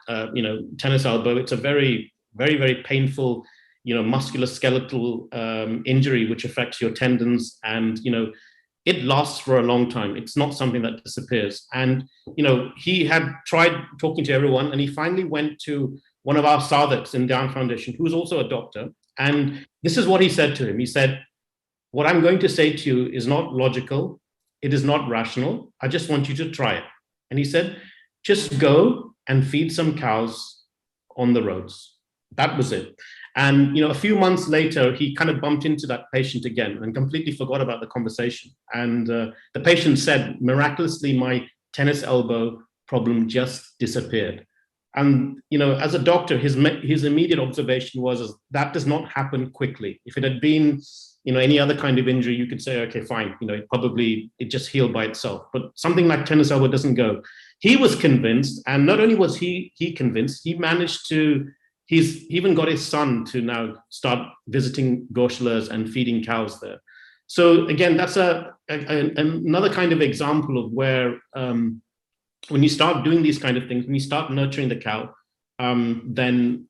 tennis elbow, it's a very, very, very painful, musculoskeletal injury, which affects your tendons. And, it lasts for a long time. It's not something that disappears. And, he had tried talking to everyone, and he finally went to one of our sadhaks in Dhyan Foundation, who was also a doctor. And this is what he said to him. He said, "What I'm going to say to you is not logical. It is not rational. I just want you to try it." And he said, "Just go and feed some cows on the roads." That was it. And, a few months later, he kind of bumped into that patient again and completely forgot about the conversation. And the patient said, "Miraculously, my tennis elbow problem just disappeared." And, as a doctor, his immediate observation was that does not happen quickly. If it had been, any other kind of injury, you could say, okay, fine, it just healed by itself. But something like tennis elbow doesn't go. He was convinced, and not only was he convinced, he managed to, he's even got his son to now start visiting Goshalas and feeding cows there. So again, that's another kind of example of where when you start doing these kind of things, when you start nurturing the cow, then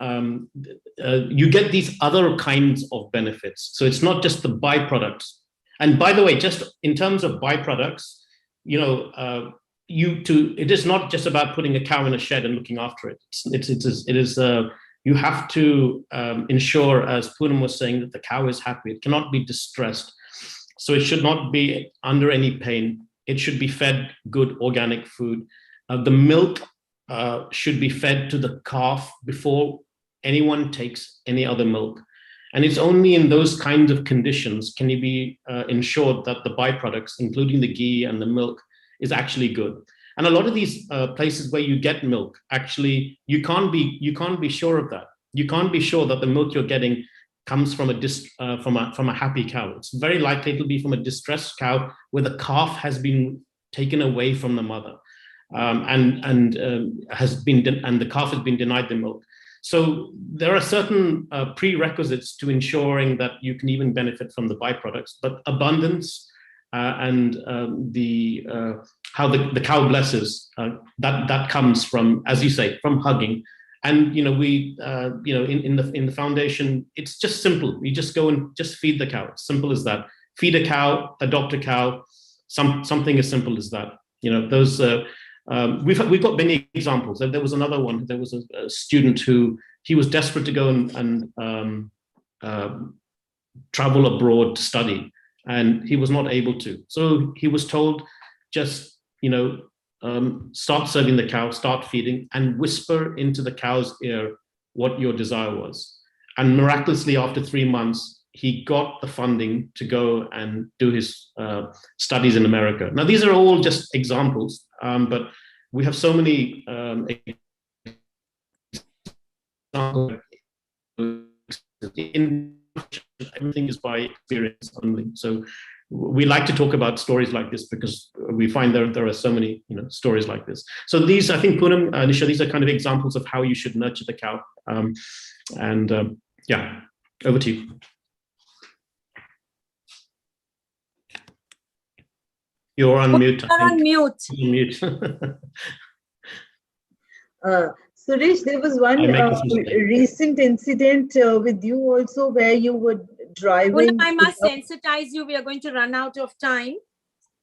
you get these other kinds of benefits. So it's not just the byproducts. And by the way, just in terms of byproducts, it is not just about putting a cow in a shed and looking after it. You have to ensure, as Poonam was saying, that the cow is happy. It cannot be distressed. So it should not be under any pain. It should be fed good organic food. The milk should be fed to the calf before anyone takes any other milk. And it's only in those kinds of conditions can you be ensured that the byproducts, including the ghee and the milk, is actually good. And a lot of these places where you get milk, actually, you can't be sure of that. You can't be sure that the milk you're getting comes from a happy cow. It's very likely it'll be from a distressed cow where the calf has been taken away from the mother, and the calf has been denied the milk. So there are certain prerequisites to ensuring that you can even benefit from the byproducts, but abundance and how the cow blesses, that comes from, as you say, from hugging. And we in the foundation, it's just simple. We just go and just feed the cow. It's simple as that. Feed a cow, adopt a cow, something as simple as that. Those we've got many examples. There was another one. There was a student who he was desperate to go and travel abroad to study, and he was not able to. So he was told, just start serving the cow, start feeding, and whisper into the cow's ear what your desire was. And miraculously, after 3 months, he got the funding to go and do his studies in America. Now, these are all just examples, but we have so many examples. Everything is by experience only. So we like to talk about stories like this because we find there are so many stories like this. So these, I think, Poonam, Nisha, these are kind of examples of how you should nurture the cow. Yeah, over to you. You're on mute. You're on mute. Suresh, there was one recent incident with you also where you were driving. Poonam, I must sensitize you. We are going to run out of time.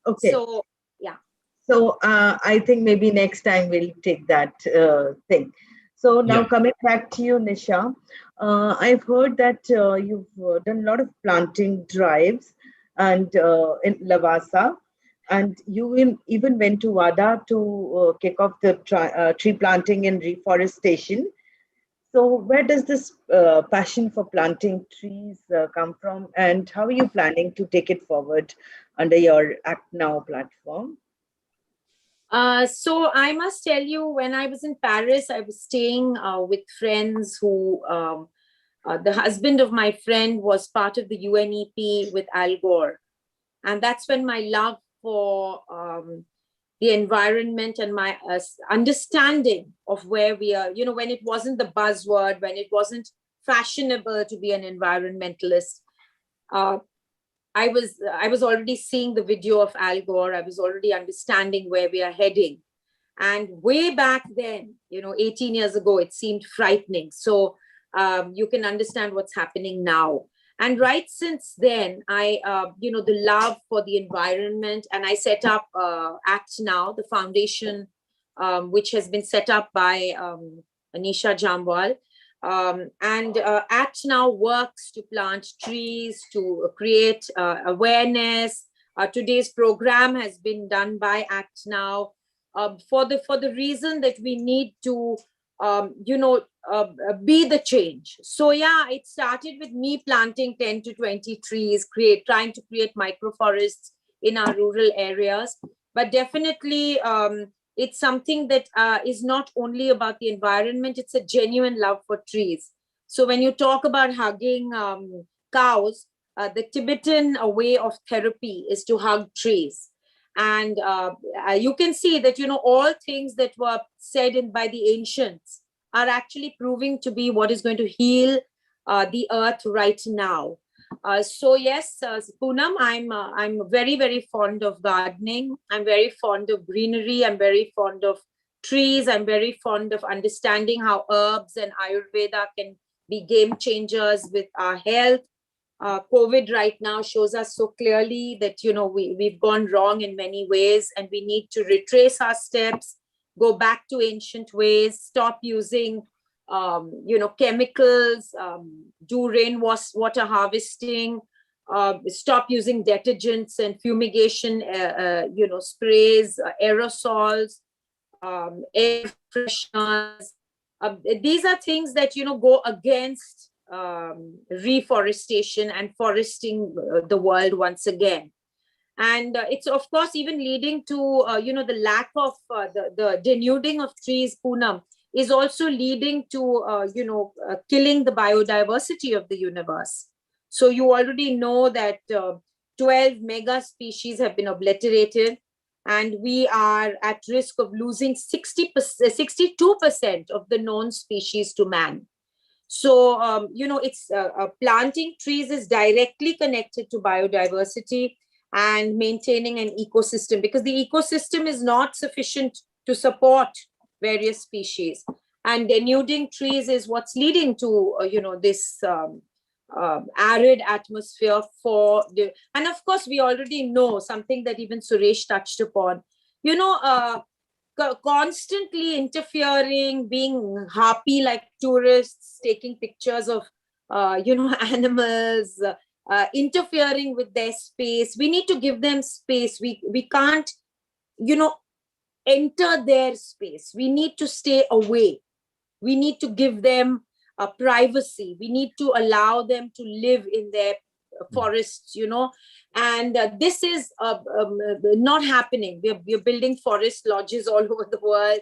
Okay. So, yeah. So I think maybe next time we'll take that thing. So now coming back to you, Nisha, I've heard that you've done a lot of planting drives and in Lavasa, and you even went to Wada to kick off the tree planting and reforestation. So where does this passion for planting trees come from, and how are you planning to take it forward under your Act Now platform? So I must tell you, when I was in Paris, I was staying with friends who, the husband of my friend was part of the UNEP with Al Gore. And that's when my love for the environment and my understanding of where we are, when it wasn't the buzzword, when it wasn't fashionable to be an environmentalist, I was already seeing the video of Al Gore. I was already understanding where we are heading. And way back then, 18 years ago, it seemed frightening. So you can understand what's happening now. And right since then, the love for the environment, and I set up Act Now, the foundation, which has been set up by Nisha JamVwal. And Act Now works to plant trees, to create awareness. Today's program has been done by Act Now for the reason that we need to, be the change. So yeah, it started with me planting 10 to 20 trees, trying to create microforests in our rural areas. But definitely, it's something that is not only about the environment, it's a genuine love for trees. So when you talk about hugging cows, the Tibetan way of therapy is to hug trees. And you can see that, all things that were said by the ancients are actually proving to be what is going to heal the earth right now. So yes, Poonam, I'm very, very fond of gardening. I'm very fond of greenery. I'm very fond of trees. I'm very fond of understanding how herbs and Ayurveda can be game changers with our health. COVID right now shows us so clearly that, we've gone wrong in many ways, and we need to retrace our steps, go back to ancient ways, stop using, chemicals, do rainwater harvesting, stop using detergents and fumigation, sprays, aerosols, air fresheners. These are things that, go against reforestation and foresting the world once again. And it's, of course, even leading to, the lack of the denuding of trees, Poonam, is also leading to, killing the biodiversity of the universe. So you already know that 12 mega species have been obliterated, and we are at risk of losing 62% of the known species to man. So, it's planting trees is directly connected to biodiversity and maintaining an ecosystem, because the ecosystem is not sufficient to support various species. And denuding trees is what's leading to, this arid atmosphere and of course, we already know something that even Suresh touched upon, constantly interfering, being happy like tourists, taking pictures of, animals, interfering with their space. We need to give them space. We can't, enter their space. We need to stay away. We need to give them privacy. We need to allow them to live in their forests, and this is not happening. We're building forest lodges all over the world.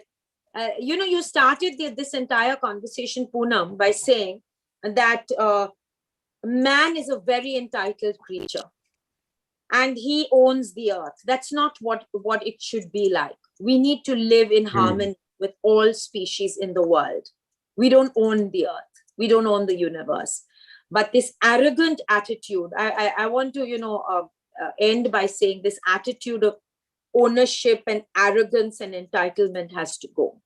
You started this entire conversation, Poonam, by saying that man is a very entitled creature and he owns the earth. That's not what it should be like. We need to live in harmony with all species in the world. We don't own the earth. We don't own the universe. But this arrogant attitude, I want to, end by saying this attitude of ownership and arrogance and entitlement has to go.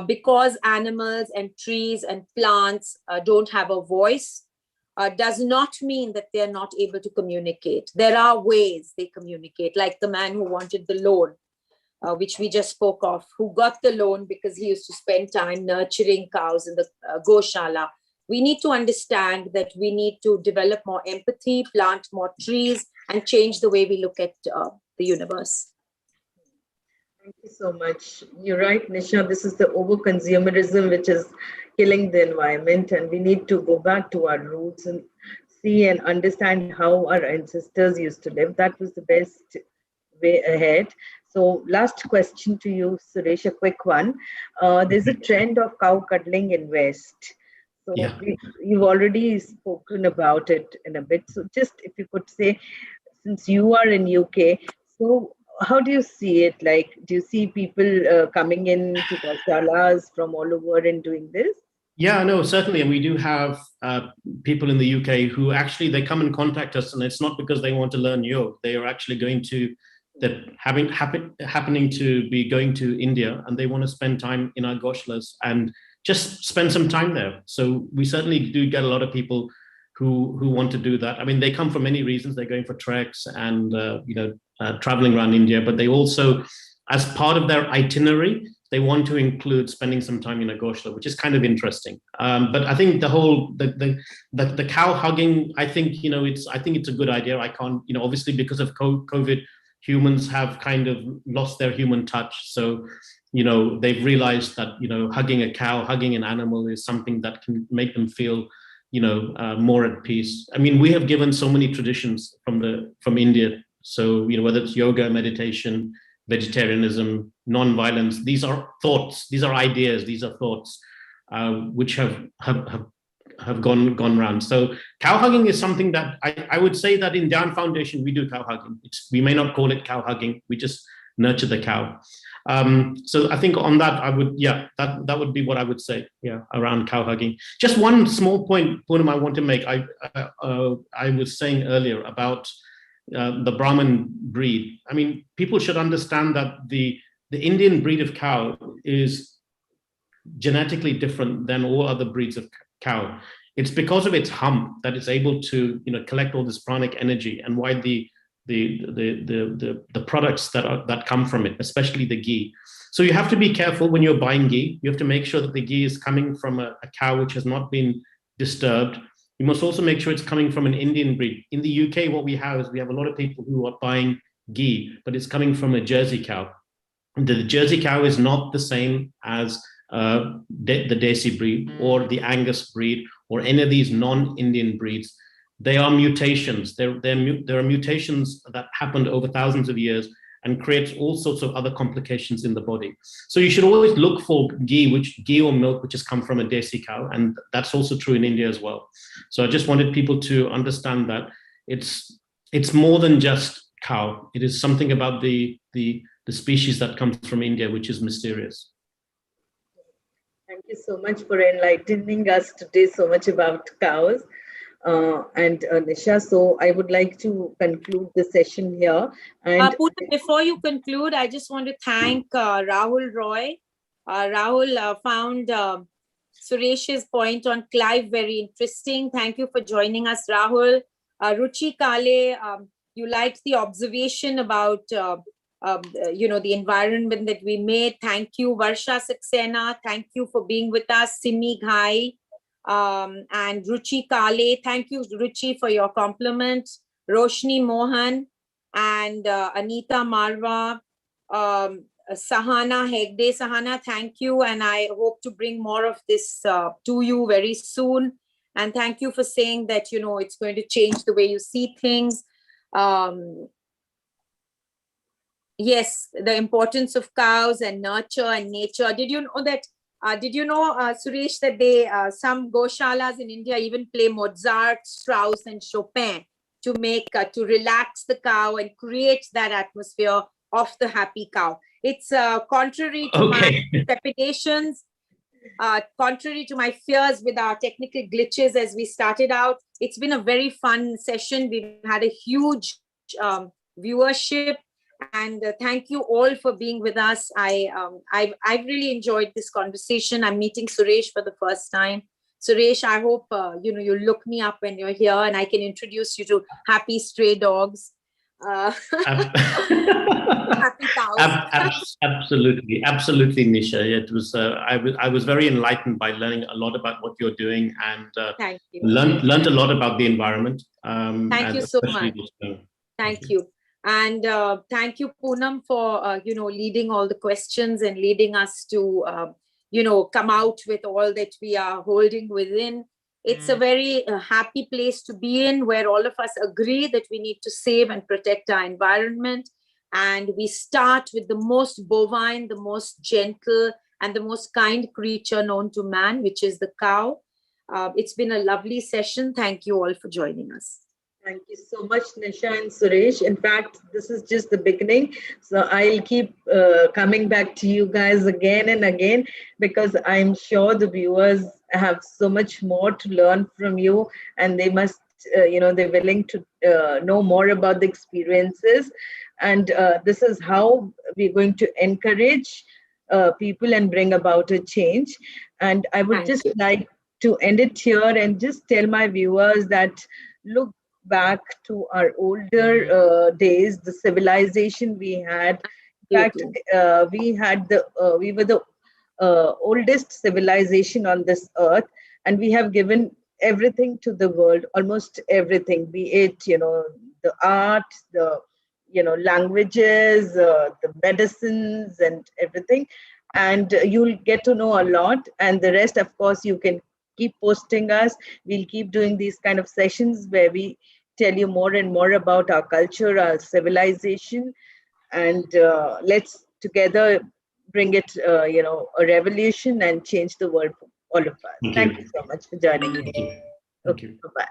Because animals and trees and plants don't have a voice, does not mean that they're not able to communicate. There are ways they communicate, like the man who wanted the loan, which we just spoke of, who got the loan because he used to spend time nurturing cows in the Goshala. We need to understand that we need to develop more empathy, plant more trees, and change the way we look at the universe. Thank you so much. You're right, Nisha. This is the over-consumerism which is killing the environment, and we need to go back to our roots and see and understand how our ancestors used to live. That was the best way ahead. So, last question to you, Suresh, a quick one. There's a trend of cow cuddling in West. So, Yeah. you've already spoken about it in a bit. So, just if you could say, since you are in UK, so how do you see it? Like, do you see people coming in to Gausalas from all over and doing this? Yeah, no, certainly. And we do have people in the UK who actually, they come and contact us, and it's not because they want to learn yoga. They are actually going to, that happening to be going to India, and they want to spend time in our Goshalas and just spend some time there. So we certainly do get a lot of people who want to do that. I mean, they come for many reasons. They're going for treks and traveling around India, but they also, as part of their itinerary, they want to include spending some time in a Goshala, which is kind of interesting. But I think the whole the cow hugging, I think it's a good idea. I can't, obviously because of COVID, humans have kind of lost their human touch. So they've realized that hugging a cow, hugging an animal is something that can make them feel more at peace. I mean, we have given so many traditions from India. So whether it's yoga, meditation, vegetarianism, non-violence, these are thoughts, these are ideas, these are thoughts which have gone round. So cow hugging is something that I would say that in Dhyan Foundation we do cow hugging. We may not call it cow hugging, we just nurture the cow. So I think on that that would be what I would say, around cow hugging. Just one small point, Poonam, I want to make. I was saying earlier about the Brahman breed. I mean, people should understand that the Indian breed of cow is genetically different than all other breeds of cow. It's because of its hump that it's able to collect all this pranic energy, and why the products that come from it, especially the ghee. So you have to be careful when you're buying ghee. You have to make sure that the ghee is coming from a cow which has not been disturbed. You must also make sure it's coming from an Indian breed. In the UK, what we have is we have a lot of people who are buying ghee, but it's coming from a Jersey cow. The Jersey cow is not the same as the Desi breed or the Angus breed or any of these non-Indian breeds. They are mutations. There are mutations that happened over thousands of years and creates all sorts of other complications in the body. So you should always look for ghee or milk which has come from a Desi cow, and that's also true in India as well. So I just wanted people to understand that it's more than just cow. It is something about the species that comes from India which is mysterious. Thank you so much for enlightening us today so much about cows. And Nisha, so I would like to conclude the session here. And Poonam, before you conclude, I just want to thank Rahul Roy. Rahul found Suresh's point on Clive very interesting. Thank you for joining us, Rahul. Ruchi Kale, you liked the observation about the environment that we made. Thank you, Varsha Saxena. Thank you for being with us, Simi Ghai. And Ruchi Kale, thank you, Ruchi, for your compliment. Roshni Mohan and Anita Marwa, Sahana Hegde. Sahana, thank you, and I hope to bring more of this to you very soon. And thank you for saying that it's going to change the way you see things. Yes, the importance of cows and nurture and nature. Did you know that? Suresh, that they some goshalas in India even play Mozart, Strauss, and Chopin to relax the cow and create that atmosphere of the happy cow. It's contrary to my trepidations, contrary to my fears with our technical glitches as we started out. It's been a very fun session. We've had a huge viewership. And thank you all for being with us. I've really enjoyed this conversation. I'm meeting Suresh for the first time. Suresh, I hope you look me up when you're here and I can introduce you to happy stray dogs. Happy cows. Absolutely, Nisha. It was. I was very enlightened by learning a lot about what you're doing, and thank you. Learned a lot about the environment. Thank you so much. Thank you. And thank you, Poonam, for, leading all the questions and leading us to, come out with all that we are holding within. It's a very happy place to be in, where all of us agree that we need to save and protect our environment. And we start with the most bovine, the most gentle, and the most kind creature known to man, which is the cow. It's been a lovely session. Thank you all for joining us. Thank you so much, Nisha and Suresh. In fact, this is just the beginning. So I'll keep coming back to you guys again and again, because I'm sure the viewers have so much more to learn from you, and they must, they're willing to know more about the experiences. And this is how we're going to encourage people and bring about a change. And I would just like to end it here and just tell my viewers that look back to our older days, the civilization we had. In fact, we were the oldest civilization on this earth, and we have given everything to the world, almost everything, be it, the art, the, languages, the medicines and everything. And you'll get to know a lot. And the rest, of course, you can keep posting us. We'll keep doing these kind of sessions where we tell you more and more about our culture, our civilization, and let's together bring it, a revolution and change the world for all of us. Thank you so much for joining me. Thank you. Okay, bye-bye.